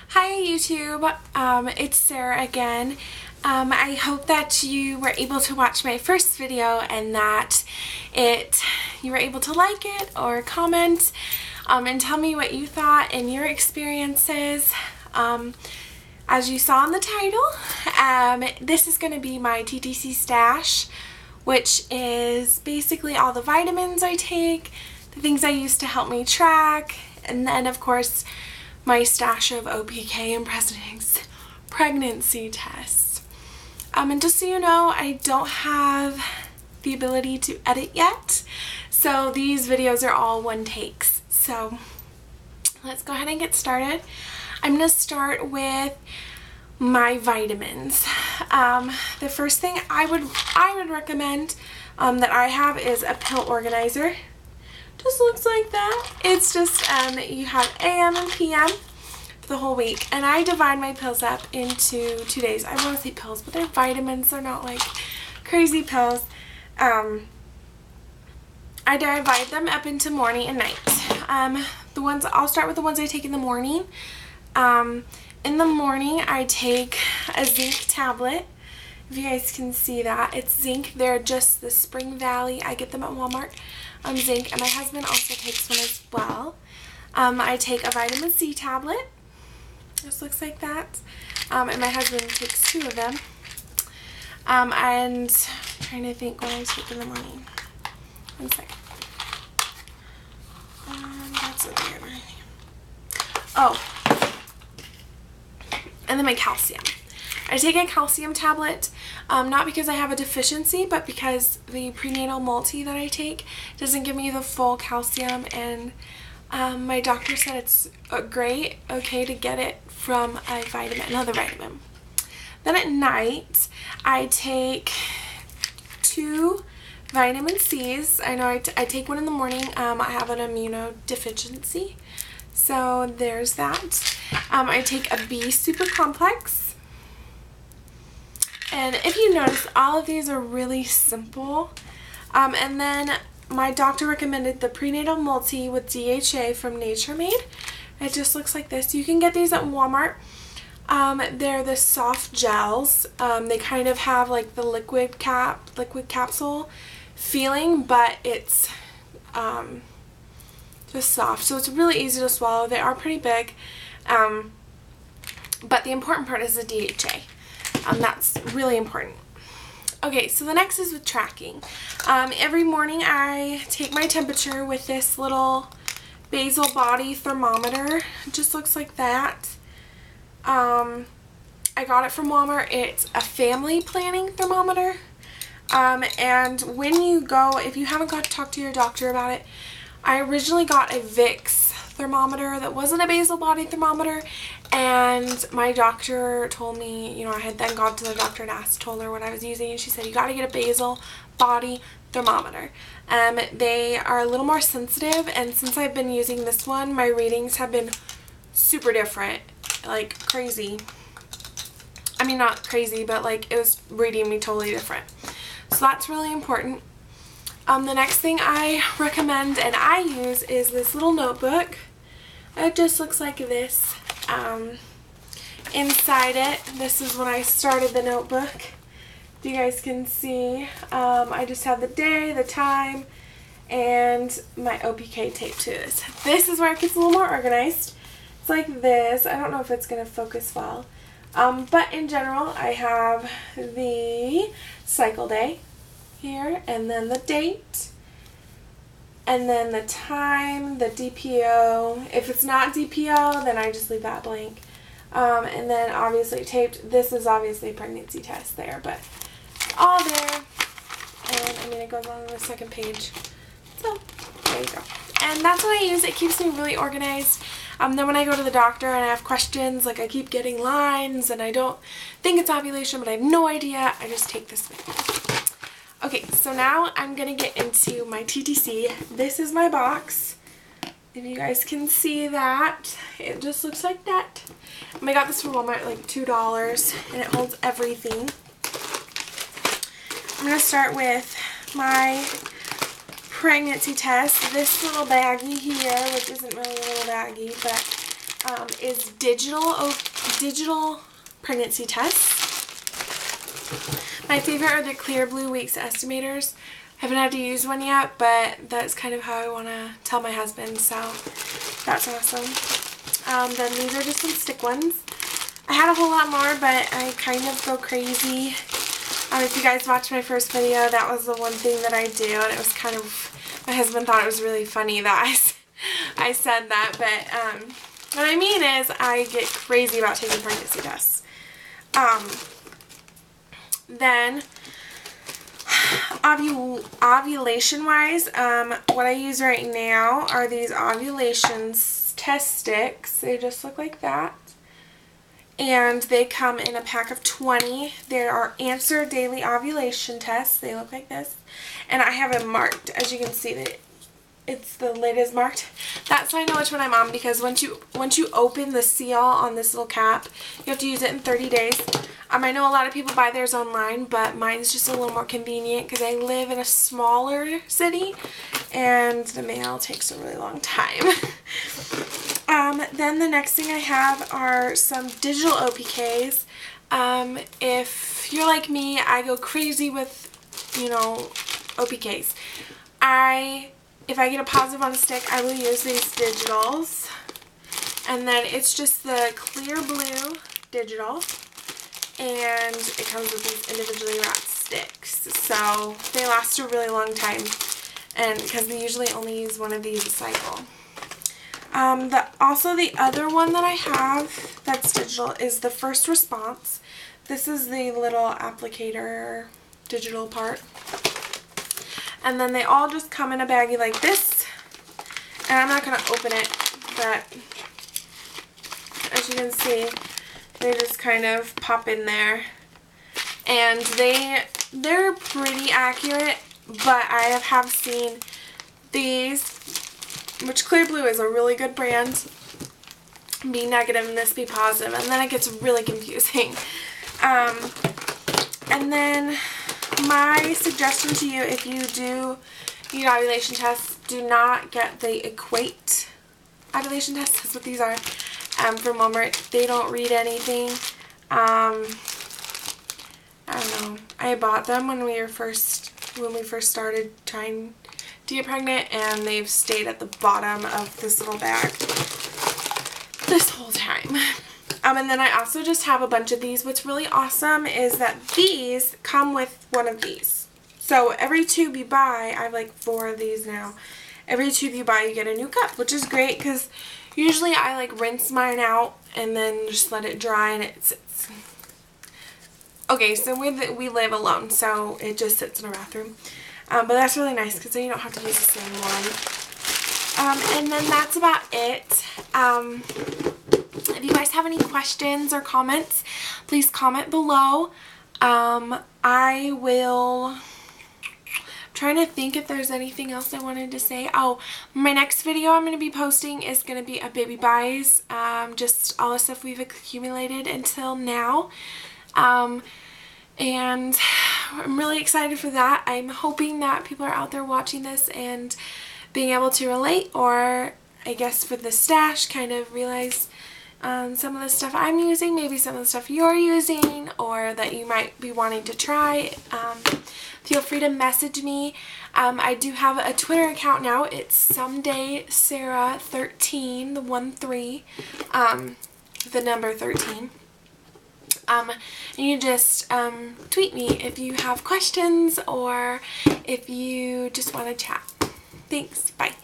Hi YouTube, it's Sarah again. I hope that you were able to watch my first video and that you were able to like it or comment and tell me what you thought and your experiences. As you saw in the title, this is going to be my TTC stash, which is basically all the vitamins I take, the things I use to help me track, and then of course my stash of OPK and pregnancy tests. And just so you know, I don't have the ability to edit yet, so these videos are all one takes. So let's go ahead and get started. I'm going to start with my vitamins. The first thing I would recommend that I have is a pill organizer. Just looks like that. It's just you have AM and PM for the whole week, and I divide my pills up into 2 days. I want to say pills, but they're vitamins. They're not like crazy pills. I divide them up into morning and night. I'll start with the ones I take in the morning. In the morning, I take a zinc tablet. If you guys can see that, it's zinc. They're just the Spring Valley. I get them at Walmart. Zinc, and my husband also takes one as well. I take a vitamin C tablet. This looks like that. And my husband takes 2 of them. And I'm trying to think what I take in the morning. 1 second. That's okay. Oh. And then my calcium. I take a calcium tablet, not because I have a deficiency, but because the prenatal multi that I take doesn't give me the full calcium, and my doctor said it's okay to get it from another vitamin. Then at night, I take 2 vitamin C's. I know I take one in the morning. I have an immunodeficiency, so there's that. I take a B super complex. And if you notice, all of these are really simple. And then my doctor recommended the prenatal multi with DHA from Nature Made. It just looks like this. You can get these at Walmart. They're the soft gels. They kind of have like the liquid capsule feeling, but it's just soft. So it's really easy to swallow. They are pretty big. But the important part is the DHA. That's really important. Okay, so the next is with tracking. Every morning I take my temperature with this little basal body thermometer. It just looks like that. I got it from Walmart. It's a family planning thermometer. And when you go, if you haven't got to talk to your doctor about it, I originally got a Vicks thermometer that wasn't a basal body thermometer, and my doctor told me, I had then gone to the doctor and told her what I was using, and she said, you got to get a basal body thermometer. They are a little more sensitive, and since I've been using this one, my readings have been super different, like crazy. I mean, not crazy, but like it was reading me totally different. So that's really important. The next thing I recommend and I use is this little notebook. It just looks like this. Inside it, this is when I started the notebook. You guys can see, I just have the day, the time, and my OPK taped to this. This is where it gets a little more organized. It's like this. I don't know if it's going to focus well. But in general, I have the cycle day here, and then the date, and then the time, the DPO. If it's not DPO, then I just leave that blank. And then obviously taped. This is obviously a pregnancy test there, but all there. And I mean, it goes on the second page. So there you go. And that's what I use. It keeps me really organized. Then when I go to the doctor and I have questions, like I keep getting lines and I don't think it's ovulation, but I have no idea, I just take this with me. Okay, so now I'm going to get into my TTC. This is my box. If you guys can see that, it just looks like that. And I got this from Walmart, like $2, and it holds everything. I'm going to start with my pregnancy test. This little baggie here, which isn't really a little baggie, but is digital pregnancy tests. My favorite are the Clear Blue Weeks estimators. I haven't had to use one yet, but that's kind of how I want to tell my husband, so that's awesome. Then these are just some stick ones. I had a whole lot more, but I kind of go crazy. If you guys watched my first video, that was the one thing that I do, and it was kind of, my husband thought it was really funny that I said that, but what I mean is I get crazy about taking pregnancy tests. Then ovulation wise, what I use right now are these ovulation test sticks. They just look like that, and they come in a pack of 20. There are answer daily ovulation tests. They look like this, and I have them marked. As you can see, that the lid is marked. That's how I know which one I'm on, because once you open the seal on this little cap, you have to use it in 30 days. I know a lot of people buy theirs online, but mine's just a little more convenient because I live in a smaller city and the mail takes a really long time. Then the next thing I have are some digital OPKs. If you're like me, I go crazy with, OPKs. If I get a positive on a stick, I will use these digitals. And then it's just the Clear Blue digital. And it comes with these individually wrapped sticks. So they last a really long time. And because we usually only use one of these a cycle. Also the other one that I have that's digital is the First Response. This is the little applicator digital part. And then they all just come in a baggie like this. And I'm not going to open it, but as you can see, they just kind of pop in there. And they're pretty accurate, but I have seen these, which Clear Blue is a really good brand, be negative and this be positive, and then it gets really confusing. And then my suggestion to you, if you do need ovulation tests, do not get the Equate ovulation tests. That's what these are. From Walmart. They don't read anything. I don't know. I bought them when we first started trying to get pregnant, and they've stayed at the bottom of this little bag this whole time. And then I also just have a bunch of these. What's really awesome is that these come with one of these. So every tube you buy, I have like 4 of these now. Every tube you buy, you get a new cup, which is great because usually I like rinse mine out and then just let it dry, and it sits. Okay, so we live alone, so it just sits in our bathroom. But that's really nice because then you don't have to use the same one. And then that's about it. If you guys have any questions or comments, please comment below. I will... trying to think if there's anything else I wanted to say. Oh, my next video I'm going to be posting is going to be a baby buys, just all the stuff we've accumulated until now, and I'm really excited for that. I'm hoping that people are out there watching this and being able to relate, or I guess for the stash kind of realize some of the stuff I'm using, maybe some of the stuff you're using, or that you might be wanting to try. Feel free to message me. I do have a Twitter account now. It's SomedaySarah13, the 13, the number 13. And you just tweet me if you have questions or if you just want to chat. Thanks. Bye.